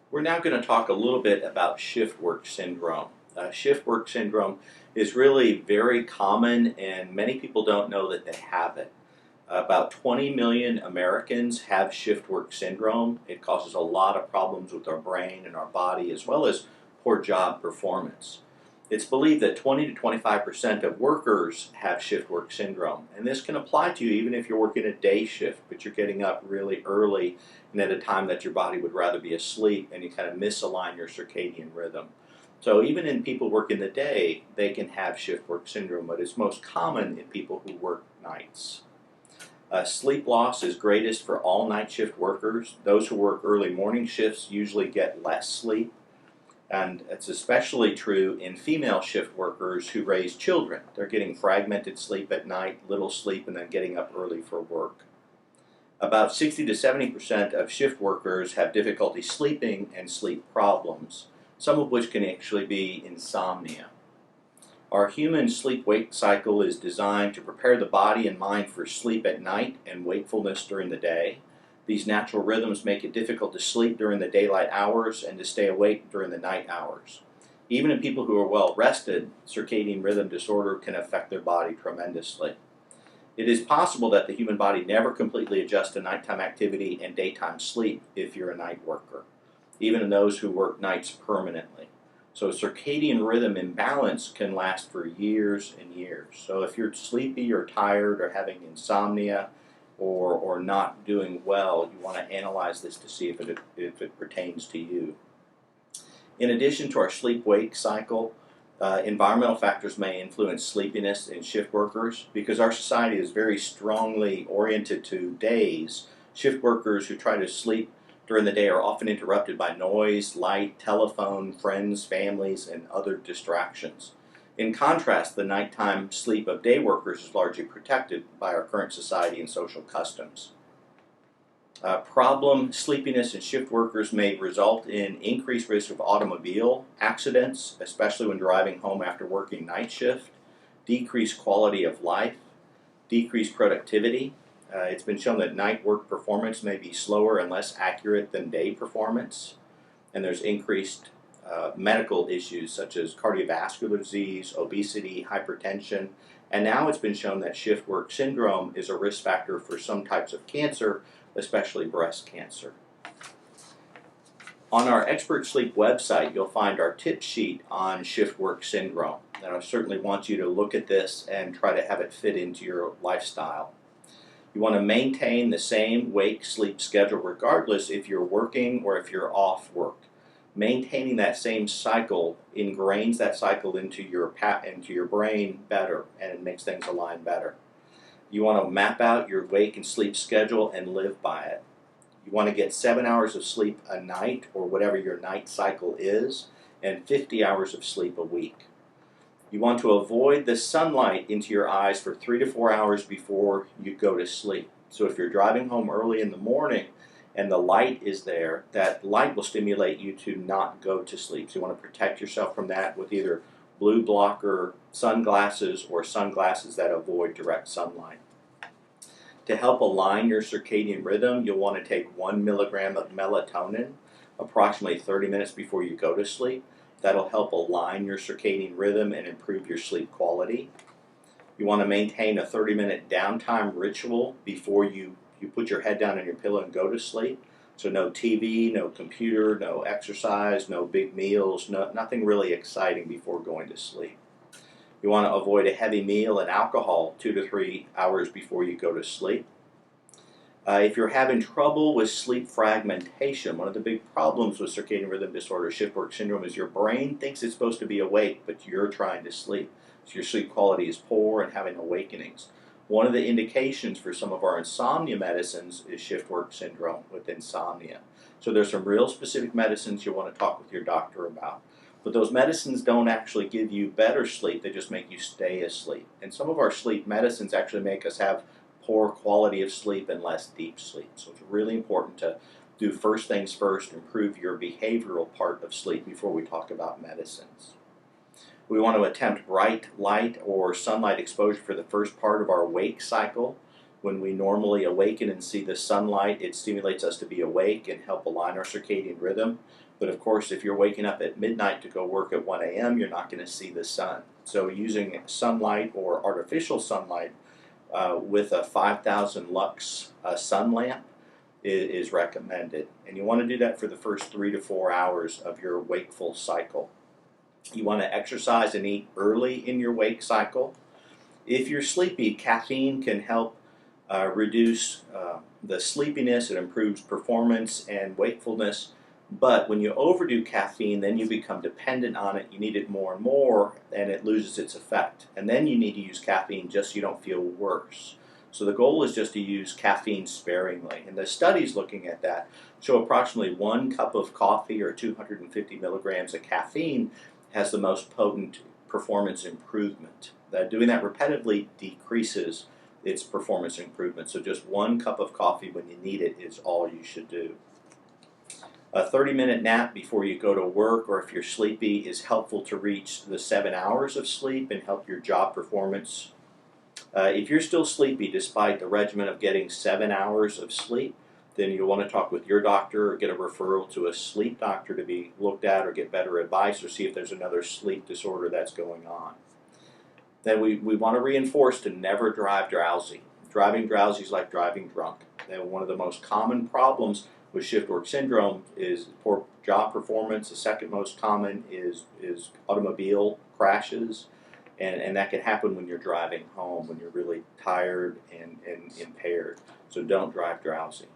We're now going to talk a little bit about shift work syndrome. Shift work syndrome is really very common, and many people don't know that they have it. About 20 million Americans have shift work syndrome. It causes a lot of problems with our brain and our body, as well as poor job performance. It's believed that 20 to 25% of workers have shift work syndrome, and this can apply to you even if you're working a day shift, but you're getting up really early and at a time that your body would rather be asleep, and you kind of misalign your circadian rhythm. So even in people working the day, they can have shift work syndrome, but it's most common in people who work nights. Sleep loss is greatest for all night shift workers. Those who work early morning shifts usually get less sleep. And it's especially true in female shift workers who raise children. They're getting fragmented sleep at night, little sleep, and then getting up early for work. About 60 to 70% of shift workers have difficulty sleeping and sleep problems, some of which can actually be insomnia. Our human sleep-wake cycle is designed to prepare the body and mind for sleep at night and wakefulness during the day. These natural rhythms make it difficult to sleep during the daylight hours and to stay awake during the night hours. Even in people who are well rested, circadian rhythm disorder can affect their body tremendously. It is possible that the human body never completely adjusts to nighttime activity and daytime sleep if you're a night worker, even in those who work nights permanently. So circadian rhythm imbalance can last for years and years. So if you're sleepy or tired or having insomnia, or not doing well, you want to analyze this to see if it pertains to you. In addition to our sleep-wake cycle, environmental factors may influence sleepiness in shift workers. Because our society is very strongly oriented to days, shift workers who try to sleep during the day are often interrupted by noise, light, telephone, friends, families, and other distractions. In contrast, the nighttime sleep of day workers is largely protected by our current society and social customs. Problem sleepiness in shift workers may result in increased risk of automobile accidents, especially when driving home after working night shift, decreased quality of life, decreased productivity. It's been shown that night work performance may be slower and less accurate than day performance, and there's increased medical issues such as cardiovascular disease, obesity, hypertension, and now it's been shown that shift work syndrome is a risk factor for some types of cancer, especially breast cancer. On our Expert Sleep website, you'll find our tip sheet on shift work syndrome, and I certainly want you to look at this and try to have it fit into your lifestyle. You want to maintain the same wake-sleep schedule regardless if you're working or if you're off work. Maintaining that same cycle ingrains that cycle into your brain better, and it makes things align better. You want to map out your wake and sleep schedule and live by it. You want to get 7 hours of sleep a night, or whatever your night cycle is, and 50 hours of sleep a week. You want to avoid the sunlight into your eyes for 3 to 4 hours before you go to sleep. So if you're driving home early in the morning and the light is there, that light will stimulate you to not go to sleep. So you want to protect yourself from that with either blue blocker sunglasses or sunglasses that avoid direct sunlight. To help align your circadian rhythm, you'll want to take 1 milligram of melatonin approximately 30 minutes before you go to sleep. That'll help align your circadian rhythm and improve your sleep quality. You want to maintain a 30-minute downtime ritual before you put your head down on your pillow and go to sleep. So no TV, no computer, no exercise, no big meals, nothing really exciting before going to sleep. You want to avoid a heavy meal and alcohol 2 to 3 hours before you go to sleep. If you're having trouble with sleep fragmentation, one of the big problems with circadian rhythm disorder, shift work syndrome, is your brain thinks it's supposed to be awake, but you're trying to sleep. So your sleep quality is poor and having awakenings. One of the indications for some of our insomnia medicines is shift work syndrome with insomnia. So there's some real specific medicines you want to talk with your doctor about. But those medicines don't actually give you better sleep, they just make you stay asleep. And some of our sleep medicines actually make us have poor quality of sleep and less deep sleep. So it's really important to do first things first, improve your behavioral part of sleep before we talk about medicines. We want to attempt bright light or sunlight exposure for the first part of our wake cycle. When we normally awaken and see the sunlight, it stimulates us to be awake and help align our circadian rhythm. But of course, if you're waking up at midnight to go work at 1 a.m., you're not going to see the sun. So using sunlight or artificial sunlight with a 5,000 lux sun lamp is recommended. And you want to do that for the first 3 to 4 hours of your wakeful cycle. You want to exercise and eat early in your wake cycle. If you're sleepy, caffeine can help reduce the sleepiness. It improves performance and wakefulness. But when you overdo caffeine, then you become dependent on it. You need it more and more, and it loses its effect. And then you need to use caffeine just so you don't feel worse. So the goal is just to use caffeine sparingly. And the studies looking at that show approximately 1 cup of coffee or 250 milligrams of caffeine has the most potent performance improvement. Doing that repetitively decreases its performance improvement. So just 1 cup of coffee when you need it is all you should do. A 30-minute nap before you go to work, or if you're sleepy, is helpful to reach the 7 hours of sleep and help your job performance. If you're still sleepy despite the regimen of getting 7 hours of sleep, then you'll want to talk with your doctor or get a referral to a sleep doctor to be looked at or get better advice or see if there's another sleep disorder that's going on. Then we want to reinforce to never drive drowsy. Driving drowsy is like driving drunk. And one of the most common problems with shift work syndrome is poor job performance. The second most common is automobile crashes. And that can happen when you're driving home, when you're really tired and impaired. So don't drive drowsy.